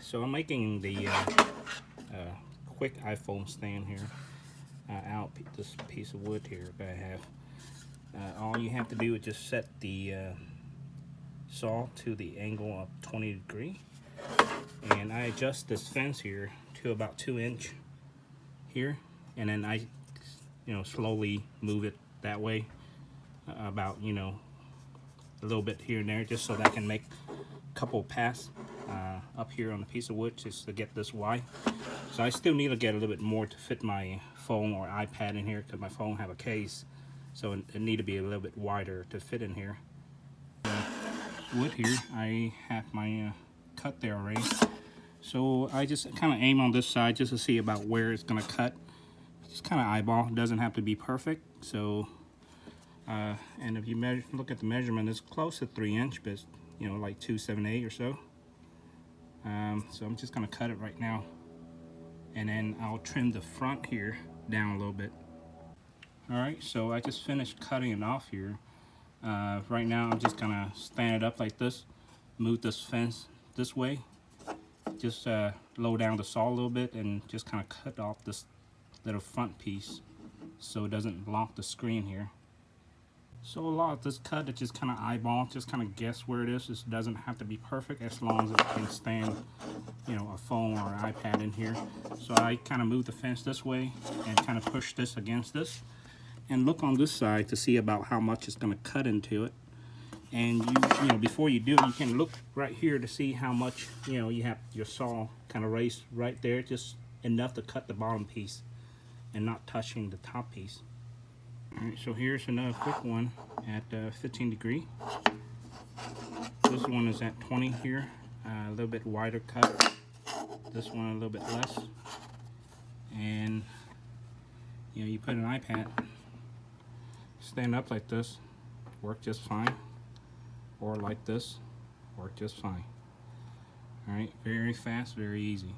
So I'm making the quick iPhone stand here out this piece of wood here that I have. All you have to do is just set the saw to the angle of 20 degrees, and I adjust this fence here to about 2 inch here, and then I slowly move it that way about a little bit here and there, just so that I can make a couple paths up here on the piece of wood just to get this wide. So I still need to get a little bit more to fit my phone or iPad in here, because my phone have a case, so it need to be a little bit wider to fit in here. Wood here, I have my cut there already, so I just kind of aim on this side just to see about where it's gonna cut. Just kind of eyeball, it doesn't have to be perfect. So and if you look at the measurement, it's close to 3 inch, but like 278 or so. So I'm just gonna cut it right now, and then I'll trim the front here down a little bit. Alright, so I just finished cutting it off here. Right now I'm just gonna stand it up like this, move this fence this way, just lower down the saw a little bit, and just kind of cut off this little front piece so it doesn't block the screen here. So a lot of this cut, it's just kind of eyeball, just kind of guess where it is. This doesn't have to be perfect, as long as it can stand a phone or an iPad in here. So I kind of move the fence this way and kind of push this against this, and look on this side to see about how much it's going to cut into it. And before you do it, you can look right here to see how much you have your saw kind of raised right there, just enough to cut the bottom piece and not touching the top piece. Alright, so here's another quick one at 15 degrees. This one is at 20 here, a little bit wider cut. This one a little bit less. And you put an iPad, stand up like this, work just fine, or like this, work just fine. Alright, very fast, very easy.